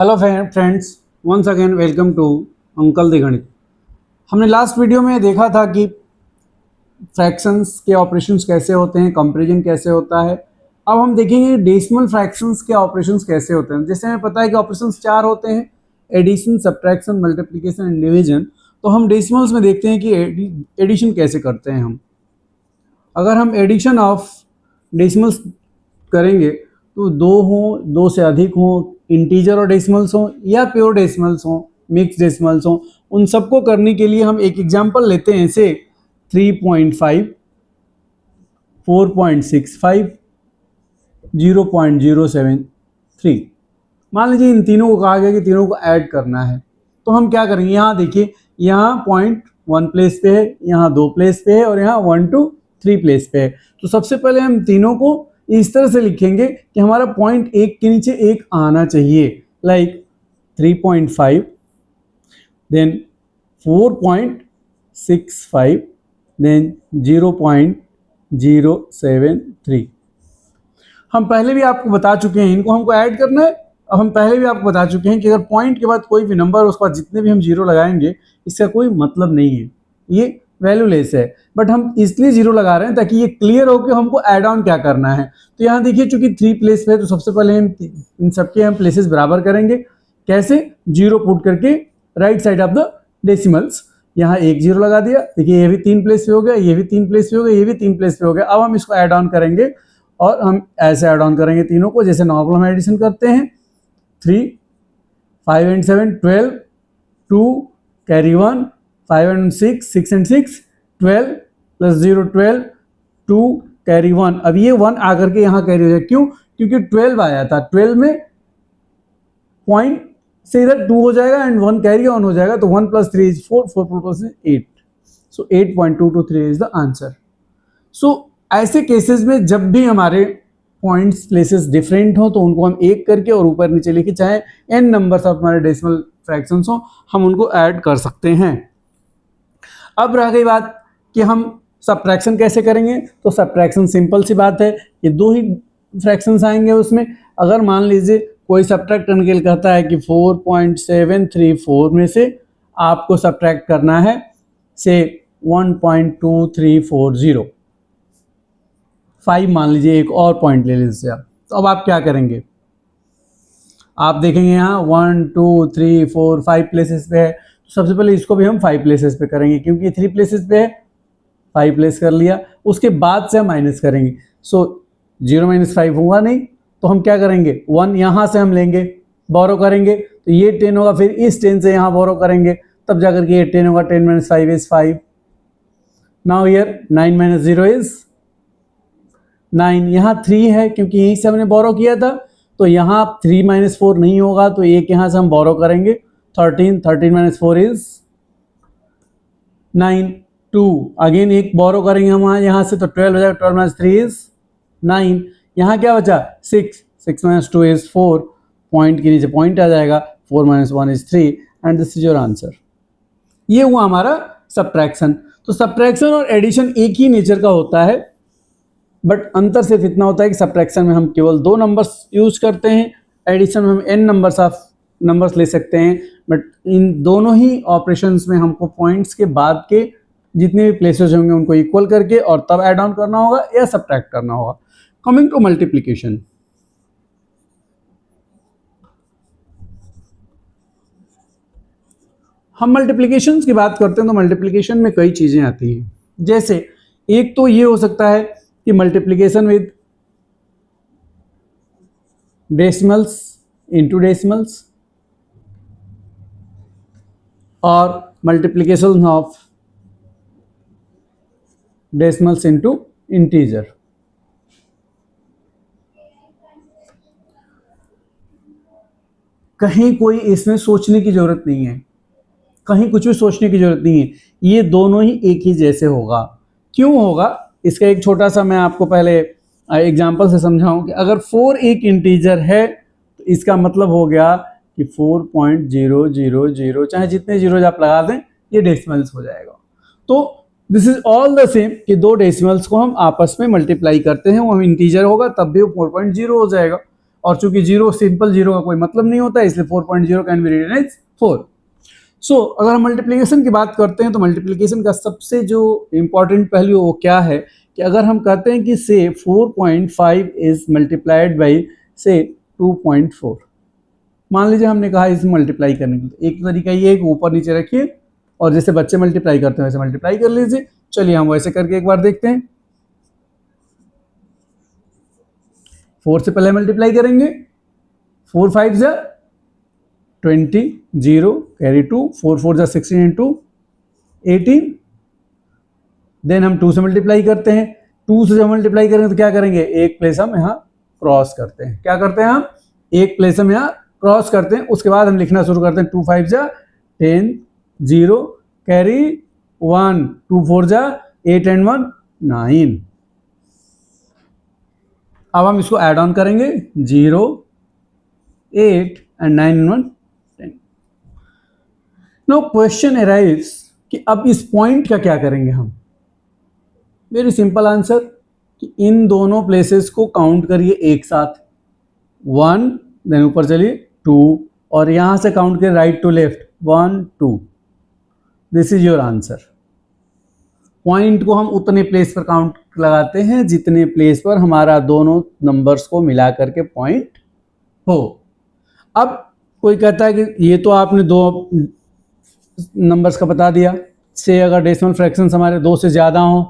Hello friends, once again welcome to uncle दी गणित। हमने लास्ट वीडियो में देखा था कि फ्रैक्शंस के ऑपरेशंस कैसे होते हैं, कंपैरिजन कैसे होता है। अब हम देखेंगे डेसिमल फ्रैक्शंस के ऑपरेशंस कैसे होते हैं। जैसे हमें पता है कि ऑपरेशंस 4 होते हैं, addition, subtraction, multiplication and division. तो हम डेसिमल्स में देखते हैं कि एडिशन कैसे करते हैं हम। अगर हम एडिशन ऑफ डेसिमल्स करेंगे तो दो हों, दो से अधिक हों, इंटीजर और डेसिमल्स हों या प्योर डेसिमल्स हों, मिक्स डेसिमल्स हों, उन सबको करने के लिए हम एक एग्जांपल लेते हैं। से 3.5, 4.65, 0.073। मान लीजिए इन तीनों को कहा गया कि तीनों को ऐड करना है। तो हम क्या करेंगे, यहाँ देखिए, यहाँ पॉइंट 1 प्लेस पे है, यहाँ 2 प्लेस पे है और यहाँ 1 to 3 प्लेस पे है। तो सबसे पहले हम तीनों को इस तरह से लिखेंगे कि हमारा पॉइंट एक के नीचे एक आना चाहिए। Like 3.5, then 4.65, then 0.073। हम पहले भी आपको बता चुके हैं, इनको हमको ऐड करना है। अब हम पहले भी आपको बता चुके हैं कि अगर पॉइंट के बाद कोई भी नंबर, उसके बाद जितने भी हम जीरो लगाएंगे, इसका कोई मतलब नहीं है, ये वैल्यूलेस है। बट हम इसलिए जीरो लगा रहे हैं ताकि ये क्लियर हो कि हमको ऐड ऑन क्या करना है। तो यहाँ देखिए, चूंकि 3 प्लेस पे है तो सबसे पहले हम इन सबके हम प्लेसेस बराबर करेंगे। कैसे? जीरो पुट करके right side of the decimals. यहाँ एक जीरो लगा दिया। देखिए, ये भी 3 प्लेस पे हो गया, ये भी 3 प्लेस पे हो गया, ये भी 3 प्लेस पे हो गया। अब हम इसको ऐड ऑन करेंगे और हम ऐसे ऐड ऑन करेंगे तीनों को, जैसे नॉर्मल हम एडिशन करते हैं। 3, 5 and 7, 12, 2 carry 1, 5 and 6, 6 and 6, 12 plus 0, 12, 2 carry 1। अब ये 1 आकर के यहाँ कैरी हो जाए। क्यों? क्योंकि 12 आया था, 12 में पॉइंट से इधर 2 हो जाएगा एंड 1 कैरी ऑन हो जाएगा। तो 1 + 3 is 4, 4 + 8, so 8.223 is the answer. सो ऐसे केसेस में जब भी हमारे पॉइंट्स प्लेसेस डिफरेंट हो तो उनको हम एक करके और ऊपर नीचे लिखे, चाहे n नंबर्स ऑफ हमारे डेसिमल फ्रैक्शंस हो, हम उनको ऐड कर सकते हैं। अब रह गई बात कि हम सब्ट्रैक्शन कैसे करेंगे। तो सब्ट्रैक्शन सिंपल सी बात है, ये दो ही फ्रैक्शंस आएंगे उसमें। अगर मान लीजिए कोई सब्ट्रैक्ट करने के लिए कहता है कि 4.734 में से आपको सब्ट्रैक्ट करना है से 1.2340, 5 मान लीजिए, एक और पॉइंट ले लीजिए आप। तो अब आप क्या करेंगे? आप देखेंगे यहाँ 1, 2, 3, 4, 5 प्लेसेस पे है। तो सबसे पहले इसको भी हम 5 प्लेसेस पे करेंगे, क्योंकि 3 प्लेसेस पे है, 5 प्लेस कर लिया। उसके बाद से हम माइनस करेंगे। सो 0 - 5 हुआ नहीं, तो हम क्या करेंगे, 1 यहाँ से हम लेंगे, बोरो करेंगे। तो ये 10 होगा, फिर इस 10 से यहाँ बोरो करेंगे, तब जाकर के ये 10 होगा। 10 - 5 इज 5। Now here 9 - 0 is 9। यहाँ 3 है क्योंकि यहीं से हमने बोरो किया था। तो यहाँ 3 - 4 नहीं होगा, तो एक यहाँ से हम बोरो करेंगे। 13, 13 - 4 इज 9। 2 अगेन एक बोरो करेंगे हम यहाँ से, तो 12 हो जाएगा। 12 - 3 इज 9। यहाँ क्या बचा? 6, 6 - 2 इज 4। पॉइंट के नीचे पॉइंट आ जाएगा। 4 - 1 is 3 and this is your answer. ये हुआ हमारा सब्ट्रैक्शन। तो सब्ट्रैक्शन और एडिशन एक ही नेचर का होता है, बट अंतर सिर्फ इतना होता है कि सब्ट्रैक्शन में हम केवल 2 नंबर्स यूज करते हैं, एडिशन में हम n नंबर्स ऑफ नंबर्स ले सकते हैं। बट इन दोनों ही ऑपरेशंस में हमको पॉइंट्स के बाद के जितने भी प्लेसेस होंगे उनको इक्वल करके और तब ऐड ऑन करना होगा या सब्ट्रैक्ट करना होगा। कमिंग टू मल्टीप्लिकेशन, हम मल्टीप्लिकेशन की बात करते हैं तो मल्टीप्लिकेशन में कई चीजें आती हैं। जैसे एक तो ये हो सकता है कि multiplication with decimals into decimals और multiplication of decimals into integer. कहीं कोई इसमें सोचने की जरूरत नहीं है, कहीं कुछ भी सोचने की जरूरत नहीं है, ये दोनों ही एक ही जैसे होगा। क्यों होगा? इसका एक छोटा सा मैं आपको पहले एग्जांपल से समझाऊं कि अगर 4 एक इंटीजर है तो इसका मतलब हो गया कि 4.000, चाहे जितने जीरोज आप लगा दें, ये डेसिमल्स हो जाएगा। तो this is all the same कि दो डेसिमल्स को हम आपस में मल्टीप्लाई करते हैं, वो हम इंटीजर होगा तब भी वो 4.0 हो जाएगा। और चूंकि जीरो सिंपल जीरो का कोई मतलब नहीं होता है, इसलिए 4.0 कैन बी रिटन एज 4। सो अगर हम मल्टीप्लिकेशन की बात करते हैं तो मल्टीप्लिकेशन का सबसे जो इंपॉर्टेंट पहलू वो क्या है कि अगर हम कहते हैं कि से 4.5 इज मल्टीप्लाइड बाई से 2.4, मान लीजिए हमने कहा इसे मल्टीप्लाई करने के लिए, एक तरीका ये है कि ऊपर नीचे रखिए और जैसे बच्चे मल्टीप्लाई करते हैं वैसे मल्टीप्लाई कर लीजिए। चलिए हम वैसे करके एक बार देखते हैं। 4 से पहले मल्टीप्लाई करेंगे, 4 5 जा 20, 0 कैरी 2, 4 4 जा 16 इंटू 18। देन हम 2 से मल्टीप्लाई करते हैं, 2 से जब मल्टीप्लाई करेंगे तो क्या करेंगे, एक प्लेस हम यहाँ क्रॉस करते हैं। क्या करते हैं हम, एक प्लेस हम यहाँ क्रॉस करते हैं। उसके बाद हम लिखना शुरू करते हैं, 2 5 जा 10, 0 कैरी 1, 2 4 जा 8 एंड 1 9। अब हम इसको ऐड ऑन करेंगे, 0 8 and 9 and 1 10। No question arrives कि अब इस पॉइंट का क्या करेंगे हम। वेरी सिंपल आंसर कि इन दोनों प्लेसेस को काउंट करिए एक साथ, 1 देन ऊपर चलिए 2 और यहां से काउंट करिए right to left 1 2। This is your answer. Point को हम उतने प्लेस पर काउंट लगाते हैं जितने प्लेस पर हमारा दोनों नंबर्स को मिला करके पॉइंट हो। अब कोई कहता है कि ये तो आपने दो नंबर्स का बता दिया, से अगर डेसिमल फ्रैक्शंस हमारे 2 से ज़्यादा हों,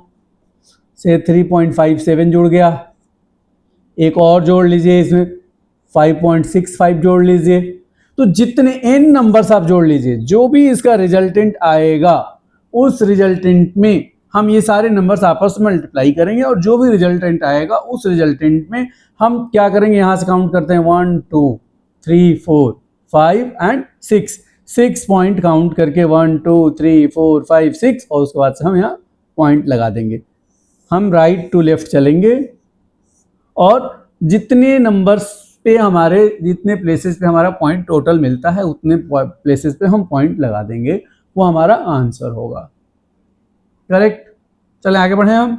से 3.57 जुड़ गया, एक और जोड़ लीजिए इसमें 5.65 जोड़ लीजिए, तो जितने n नंबर्स आप जोड़ लीजिए, जो भी इसका रिजल्टेंट आएगा उस रिजल्टेंट में हम ये सारे नंबर्स आपस में मल्टीप्लाई करेंगे और जो भी रिजल्टेंट आएगा उस रिजल्टेंट में हम क्या करेंगे, यहाँ से काउंट करते हैं 1 2 3 4 5 एंड 6 पॉइंट काउंट करके 1 2 3 4 5 6 और उसके बाद से हम यहाँ पॉइंट लगा देंगे। हम राइट टू लेफ्ट चलेंगे और जितने नंबर्स पे हमारे, जितने प्लेसेस पे हमारा पॉइंट टोटल मिलता है उतने प्लेसेस पे हम पॉइंट लगा देंगे, वो हमारा आंसर होगा। करेक्ट। चले आगे बढ़े हम।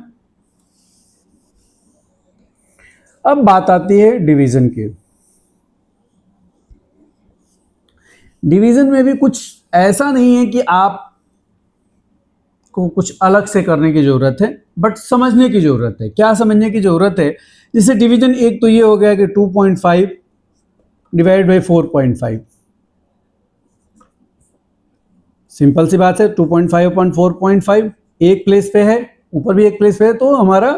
अब बात आती है डिवीजन की। डिवीजन में भी कुछ ऐसा नहीं है कि आप को कुछ अलग से करने की जरूरत है, बट समझने की जरूरत है। क्या समझने की जरूरत है, जैसे डिवीजन एक तो ये हो गया कि 2.5 डिवाइड बाई 4.5, सिंपल सी बात है, 2.5 अपॉन 4.5 एक प्लेस पे है, ऊपर भी एक प्लेस पे है, तो हमारा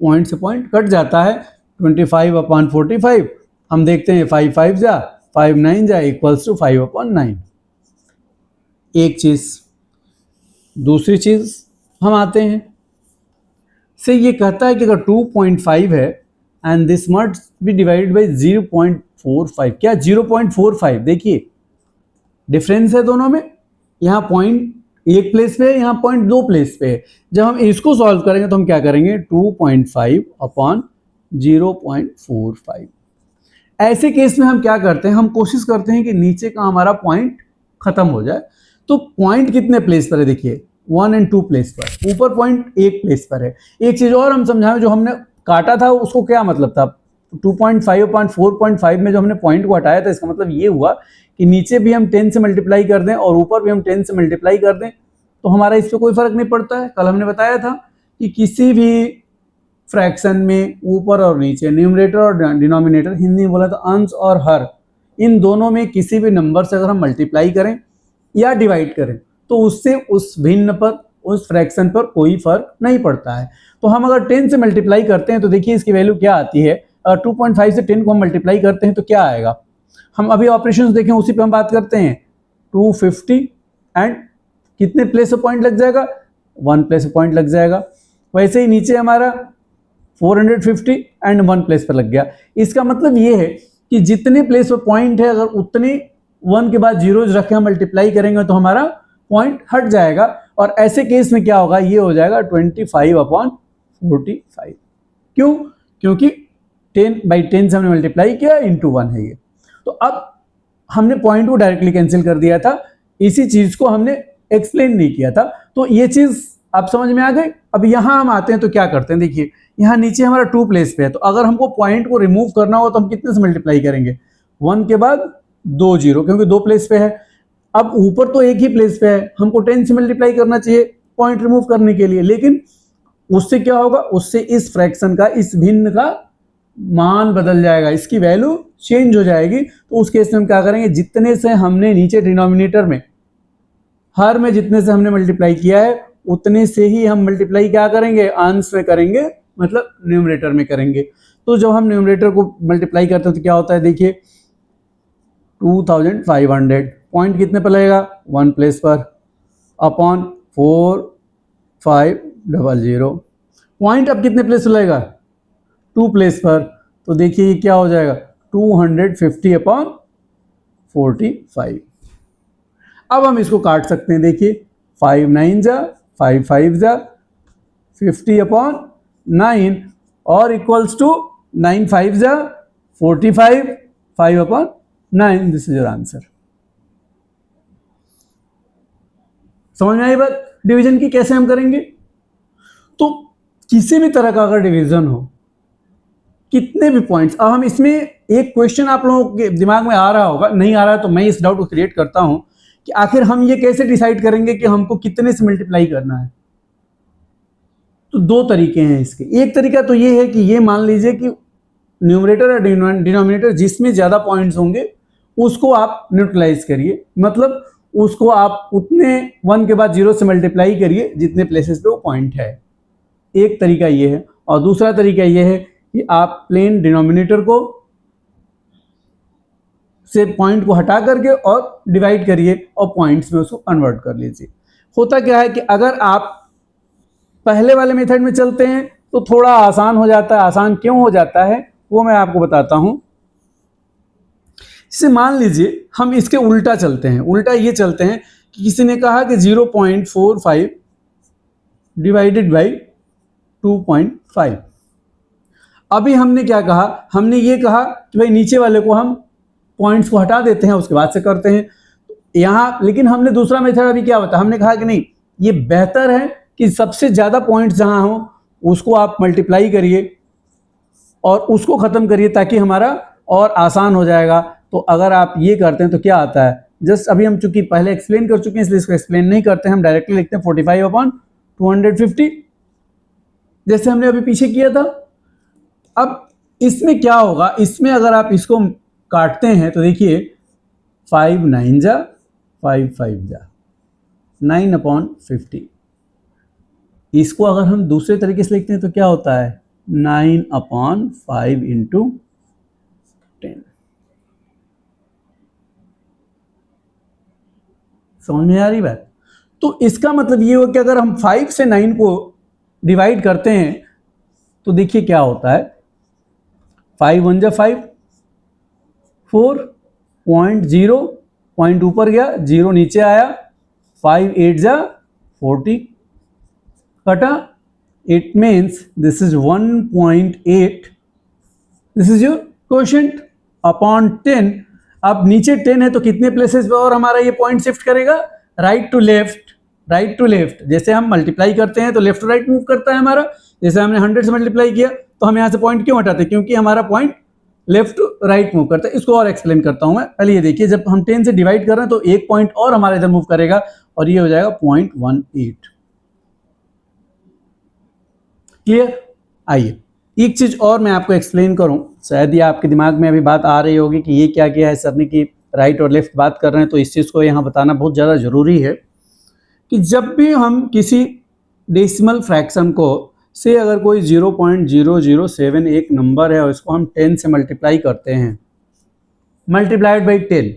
पॉइंट से पॉइंट कट जाता है। 25 अपॉन 45 हम देखते हैं 5 5 जा 5 9 जा इक्वल्स टू 5 अपॉन 9। एक चीज। दूसरी चीज हम आते हैं, से ये कहता है कि अगर 2.5 है and this must be divided by 0.45। क्या 0.45? देखिए डिफरेंस है दोनों में, यहाँ पॉइंट एक प्लेस पे है, यहाँ पॉइंट दो प्लेस पे है। जब हम इसको सॉल्व करेंगे तो हम क्या करेंगे, 2.5 अपॉन 0.45। ऐसे केस में हम क्या करते हैं, हम कोशिश करते हैं कि नीचे का हमारा पॉइंट खत्म हो जाए। तो पॉइंट कितने प्लेस पर है, देखिए 1 और 2 प्लेस पर, ऊपर पॉइंट एक प्लेस पर है। एक चीज और हम समझाएं, जो हमने काटा था उसको क्या मतलब था, 2.5 अपॉन 4.5 में जो हमने पॉइंट को हटाया था, इसका मतलब ये हुआ कि नीचे भी हम 10 से मल्टीप्लाई कर दें और ऊपर भी हम 10 से मल्टीप्लाई कर दें तो हमारा इस पर कोई फर्क नहीं पड़ता है। कल हमने बताया था कि किसी भी फ्रैक्शन में ऊपर और नीचे, न्यूमरेटर और डिनोमिनेटर, हिंदी में बोला तो अंश और हर, इन दोनों में किसी भी नंबर से अगर हम मल्टीप्लाई करें या डिवाइड करें तो उससे उस भिन्न पर, उस फ्रैक्शन पर कोई फर्क नहीं पड़ता है। तो हम अगर 10 से मल्टीप्लाई करते हैं तो देखिए इसकी वैल्यू क्या आती है। अगर 2.5 से 10 को हम मल्टीप्लाई करते हैं तो क्या आएगा, हम अभी ऑपरेशंस देखें उसी पे हम बात करते हैं। 250 एंड कितने प्लेस पे पॉइंट लग जाएगा, 1 प्लेस पे पॉइंट लग जाएगा। वैसे ही नीचे हमारा 450 एंड 1 प्लेस पर लग गया। इसका मतलब ये है कि जितने प्लेस पर पॉइंट है, अगर उतने 1 के बाद जीरोज रख के हम मल्टीप्लाई करेंगे तो हमारा पॉइंट हट जाएगा। और ऐसे केस में क्या होगा, ये हो जाएगा 25 अपॉन 45। क्यों, क्योंकि 10/10 से हमने मल्टीप्लाई किया, इंटू 1 है ये। तो अब हमने पॉइंट को डायरेक्टली कैंसिल कर दिया था, इसी चीज को हमने एक्सप्लेन नहीं किया था। तो ये चीज आप समझ में आ गए। अब यहाँ हम आते हैं तो क्या करते हैं, देखिए यहाँ नीचे हमारा 2 प्लेस पे है, तो अगर हमको पॉइंट को रिमूव करना हो तो हम कितने से मल्टीप्लाई करेंगे, 1 के बाद 2 जीरो, क्योंकि 2 प्लेस पे है। अब ऊपर तो एक ही प्लेस पे है, हमको 10 से मल्टीप्लाई करना चाहिए पॉइंट रिमूव करने के लिए, लेकिन उससे क्या होगा, उससे इस फ्रैक्शन का, इस भिन्न का मान बदल जाएगा, इसकी वैल्यू चेंज हो जाएगी। तो उस केस में हम क्या करेंगे, जितने से हमने नीचे डिनोमिनेटर में, हर में जितने से हमने मल्टीप्लाई किया है उतने से ही हम मल्टीप्लाई क्या करेंगे, अंश में करेंगे, मतलब न्यूमरेटर में करेंगे। तो जब हम न्यूमरेटर को मल्टीप्लाई करते हैं तो क्या होता है, देखिए 2500 पॉइंट कितने पर लगेगा, 1 प्लेस पर, अपॉन 4500 पॉइंट अब कितने प्लेस पर लगेगा, 2 प्लेस पर। तो देखिए ये क्या हो जाएगा, 250/45। अब हम इसको काट सकते हैं, देखिए 5 9 जा 5 5 जा 50/9 और इक्वल्स टू 9 5 जा 45, 5/9। This is your answer. समझ में आई बात डिवीजन की कैसे हम करेंगे। तो किसी भी तरह का अगर डिवीजन हो, कितने भी पॉइंट्स, अब हम इसमें एक क्वेश्चन आप लोगों के दिमाग में आ रहा होगा, नहीं आ रहा है तो मैं इस डाउट को क्रिएट करता हूं कि आखिर हम ये कैसे डिसाइड करेंगे कि हमको कितने से मल्टीप्लाई करना है। तो 2 तरीके हैं इसके। एक तरीका तो ये है कि ये मान लीजिए कि न्यूमरेटर और डिनोमिनेटर जिसमें ज़्यादा पॉइंट्स होंगे उसको आप न्यूट्रलाइज करिए, मतलब उसको आप उतने 1 के बाद 0 से मल्टीप्लाई करिए जितने प्लेसेस पे वो पॉइंट है। एक तरीका ये है। और दूसरा तरीका ये है कि आप प्लेन डिनोमिनेटर को से पॉइंट को हटा करके और डिवाइड करिए और पॉइंट्स में उसको कन्वर्ट कर लीजिए। होता क्या है कि अगर आप पहले वाले मेथड में चलते हैं तो थोड़ा आसान हो जाता है। आसान क्यों हो जाता है वो मैं आपको बताता हूं। इसे मान लीजिए हम इसके उल्टा चलते हैं। उल्टा ये चलते हैं कि किसी ने कहा कि 0.45 डिवाइडेड बाई 2.5। अभी हमने क्या कहा, हमने ये कहा कि भाई नीचे वाले को हम पॉइंट्स को हटा देते हैं उसके बाद से करते हैं यहाँ। लेकिन हमने दूसरा मेथड अभी क्या बताया, हमने कहा कि नहीं ये बेहतर है कि सबसे ज़्यादा पॉइंट्स जहाँ हो उसको आप मल्टीप्लाई करिए और उसको ख़त्म करिए ताकि हमारा और आसान हो जाएगा। तो अगर आप ये करते हैं तो क्या आता है, जस्ट अभी हम चूंकि पहले एक्सप्लेन कर चुके हैं इसलिए इसको एक्सप्लेन नहीं करते हैं, हम डायरेक्टली लिखते हैं 45/250 जैसे हमने अभी पीछे किया था। अब इसमें क्या होगा, इसमें अगर आप इसको काटते हैं तो देखिए 5 9 जा 5 5 जा 9/50। इसको अगर हम दूसरे तरीके से लिखते हैं तो क्या होता है 9/5 × 10। समझ में आ रही बात। तो इसका मतलब ये हो कि अगर हम 5 से 9 को डिवाइड करते हैं तो देखिए क्या होता है, 5 1 जा 5, 4.0 पॉइंट ऊपर गया 0 नीचे आया, 5 8 जा 40 कटा। It means this is 1.8। This is your quotient upon 10। अब नीचे 10 है तो कितने प्लेसेस पे और हमारा ये पॉइंट शिफ्ट करेगा, right to left. Right to left जैसे हम मल्टीप्लाई करते हैं तो लेफ्ट टू राइट मूव करता है हमारा। जैसे हमने 100 से मल्टीप्लाई किया तो हम यहाँ से पॉइंट क्यों हटाते हैं, क्योंकि हमारा point left to right move करता है। इसको और एक्सप्लेन करता हूं मैं। पहले ये देखिए, जब हम 10 से डिवाइड कर रहे हैं तो एक पॉइंट और हमारा इधर मूव करेगा और ये हो जाएगा 0.18। क्लियर। आइए एक चीज और मैं आपको एक्सप्लेन करूं, शायद ये आपके दिमाग में अभी बात आ रही होगी कि ये क्या किया है सर ने कि राइट और लेफ्ट बात कर रहे हैं, तो इस चीज को यहाँ बताना बहुत ज़्यादा जरूरी है कि जब भी हम किसी डेसिमल फ्रैक्शन को से अगर कोई 0.007 एक नंबर है और इसको हम 10 से मल्टीप्लाई करते हैं, मल्टीप्लाइड बाई 10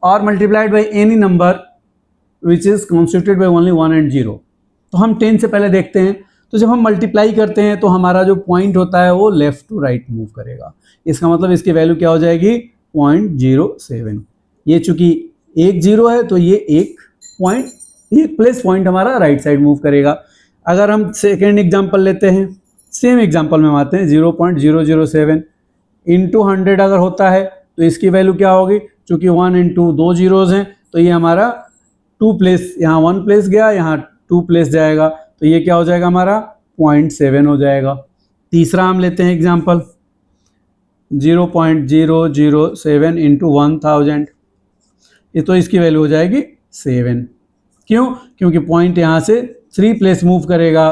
और multiplied by any number which is constituted by only 1 and 0, तो हम 10 से पहले देखते हैं। तो जब हम मल्टीप्लाई करते हैं तो हमारा जो पॉइंट होता है वो लेफ्ट टू राइट मूव करेगा। इसका मतलब इसकी वैल्यू क्या हो जाएगी 0.07। ये चूंकि एक 0 है तो ये एक प्लेस पॉइंट हमारा राइट साइड मूव करेगा। अगर हम सेकेंड एग्जाम्पल लेते हैं, सेम एग्जाम्पल में आते हैं 0.007 इंटू 100 अगर होता है तो इसकी वैल्यू क्या होगी, चूंकि 1 and 2 दो जीरोज हैं तो ये हमारा 2 प्लेस, यहाँ 1 प्लेस गया यहाँ 2 प्लेस जाएगा तो ये क्या हो जाएगा हमारा 0.7 हो जाएगा। तीसरा हम लेते हैं एग्जाम्पल 0.007 इंटू 1000, ये तो इसकी वैल्यू हो जाएगी 7। क्यों? क्योंकि पॉइंट यहाँ से 3 प्लेस मूव करेगा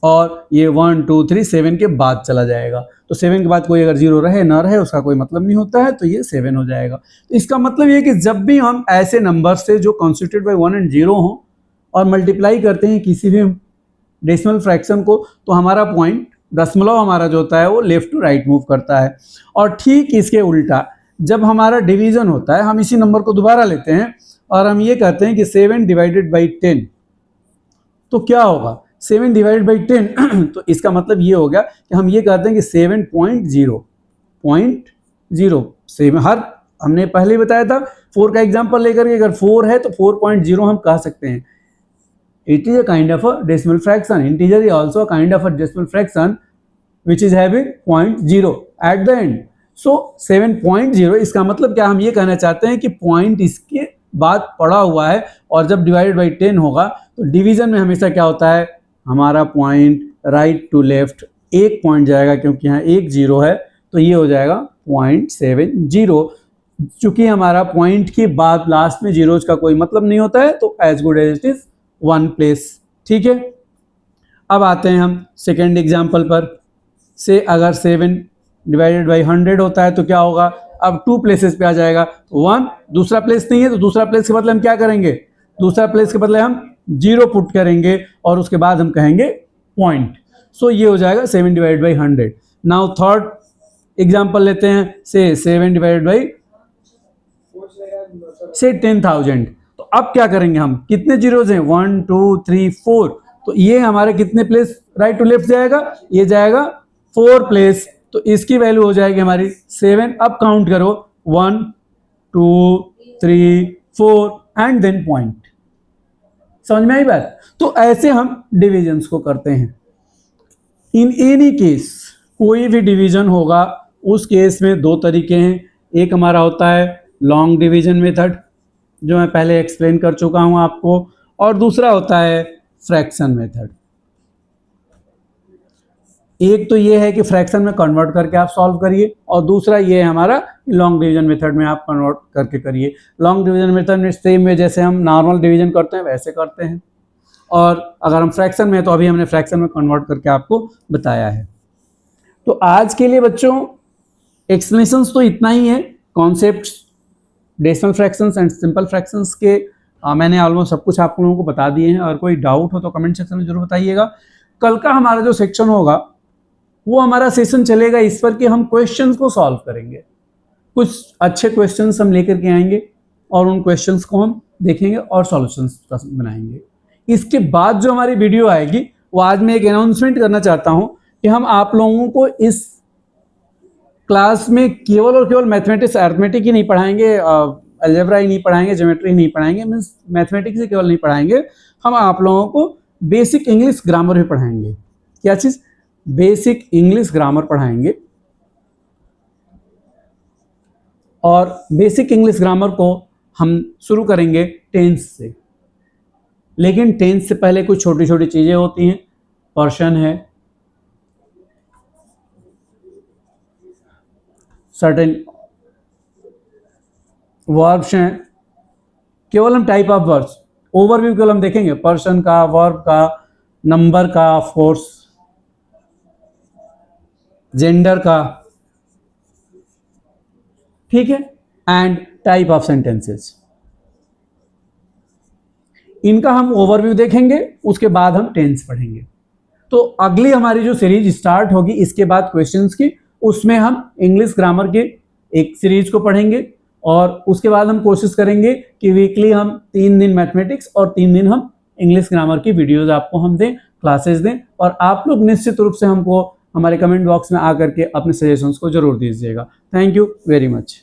और ये 1 2 3 7 के बाद चला जाएगा। तो 7 के बाद कोई अगर 0 रहे ना रहे उसका कोई मतलब नहीं होता है, तो ये 7 हो जाएगा। तो इसका मतलब ये कि जब भी हम ऐसे नंबर से जो कॉन्स्टिट्यूटेड बाय 1 एंड 0 हो और मल्टीप्लाई करते हैं किसी भी डेसिमल फ्रैक्शन को, तो हमारा पॉइंट दशमलव हमारा जो होता है वो लेफ्ट टू राइट मूव करता है। और ठीक इसके उल्टा जब हमारा डिवीजन होता है, हम इसी नंबर को दोबारा लेते हैं और हम ये कहते हैं कि 7 डिवाइडेड बाई 10, तो क्या होगा 7 डिवाइडेड बाई 10 तो इसका मतलब ये हो गया कि हम ये कहते हैं कि 7.0 7 हर हमने पहले ही बताया था 4 का एग्जांपल लेकर के, अगर 4 है तो 4.0 हम कह सकते हैं। It is a kind of a decimal fraction. Integer is also a kind of a decimal fraction which is having 0.0 at the end. So 7.0 इसका मतलब क्या, हम ये कहना चाहते हैं कि पॉइंट इसके बाद पड़ा हुआ है और जब डिवाइडेड बाई 10 होगा तो डिवीजन में हमेशा क्या होता है, हमारा पॉइंट राइट टू लेफ्ट एक पॉइंट जाएगा, क्योंकि यहाँ एक 0 है तो ये हो जाएगा 0.70। चूंकि हमारा पॉइंट के बाद लास्ट में जीरोज का कोई मतलब नहीं होता है तो as good as it is 1 place. ठीक है, अब आते हैं हम सेकेंड एग्जाम्पल पर। से अगर 7 डिवाइडेड बाई 100 होता है तो क्या होगा, अब 2 प्लेसेस पे आ जाएगा। 1 दूसरा प्लेस नहीं है तो दूसरा प्लेस के बदले हम क्या करेंगे, दूसरा प्लेस के बदले हम 0 पुट करेंगे और उसके बाद हम कहेंगे पॉइंट। सो ये हो जाएगा 7 divided by 100। Now third example लेते हैं, से 7 डिवाइडेड बाई से 10,000। तो अब क्या करेंगे हम, कितने जीरोज हैं 1 2 3 4, तो ये हमारे कितने प्लेस राइट टू लेफ्ट जाएगा, ये जाएगा 4 प्लेस, तो इसकी वैल्यू हो जाएगी हमारी 7। अब काउंट करो 1 2 3 4 एंड देन पॉइंट। समझ में आई बात? तो ऐसे हम डिविजन्स को करते हैं। इन एनी केस कोई भी डिवीजन होगा उस केस में 2 तरीके हैं। एक हमारा होता है लॉन्ग डिवीजन मेथड जो मैं पहले एक्सप्लेन कर चुका हूं आपको, और दूसरा होता है फ्रैक्शन मेथड। एक तो ये है कि फ्रैक्शन में कन्वर्ट करके आप सॉल्व करिए और दूसरा ये है हमारा लॉन्ग डिवीजन मेथड में आप कन्वर्ट करके करिए। लॉन्ग डिवीजन मेथड में सेम वे जैसे हम नॉर्मल डिवीजन करते हैं वैसे करते हैं, और अगर हम फ्रैक्शन में तो अभी हमने फ्रैक्शन में कन्वर्ट करके आपको बताया है। तो आज के लिए बच्चों एक्सप्लेनेशंस तो इतना ही है। Concepts decimal fractions and simple fractions के मैंने ऑलमोस्ट सब कुछ आप लोगों को बता दिए हैं। और कोई डाउट हो तो कमेंट सेक्शन में जरूर बताइएगा। कल का हमारा जो सेक्शन होगा वो हमारा सेशन चलेगा इस पर कि हम क्वेश्चंस को सॉल्व करेंगे। कुछ अच्छे क्वेश्चंस हम लेकर के आएंगे और उन क्वेश्चंस को हम देखेंगे और सॉल्यूशंस बनाएंगे। इसके बाद जो हमारी वीडियो आएगी वो आज मैं एक अनाउंसमेंट करना चाहता हूं कि हम आप लोगों को इस क्लास में केवल और केवल मैथमेटिक्स अरिथमेटिक ही नहीं पढ़ाएंगे, अलजेब्रा ही नहीं पढ़ाएंगे, ज्योमेट्री नहीं पढ़ाएंगे, मीन्स मैथमेटिक्स ही केवल नहीं पढ़ाएंगे, हम आप लोगों को बेसिक इंग्लिश ग्रामर भी पढ़ाएंगे। क्या चीज़? बेसिक इंग्लिश ग्रामर पढ़ाएंगे। और बेसिक इंग्लिश ग्रामर को हम शुरू करेंगे टेंस से, लेकिन टेंस से पहले कुछ छोटी छोटी चीज़ें होती हैं। पर्सन है, सर्टेन वर्ब्स हैं, केवल हम टाइप ऑफ वर्ब्स ओवरव्यू केवल हम देखेंगे, पर्सन का, वर्ब का, नंबर का, ऑफ कोर्स जेंडर का, ठीक है, एंड टाइप ऑफ सेंटेंसेस। इनका हम ओवरव्यू देखेंगे, उसके बाद हम टेंस पढ़ेंगे। तो अगली हमारी जो सीरीज स्टार्ट होगी इसके बाद क्वेश्चंस की, उसमें हम इंग्लिश ग्रामर के एक सीरीज को पढ़ेंगे और उसके बाद हम कोशिश करेंगे कि वीकली हम 3 दिन मैथमेटिक्स और 3 दिन हम इंग्लिश ग्रामर की वीडियोस आपको हम दें, क्लासेस दें। और आप लोग निश्चित रूप से हमको हमारे कमेंट बॉक्स में आकर के अपने सजेशंस को जरूर दीजिएगा। Thank you very much.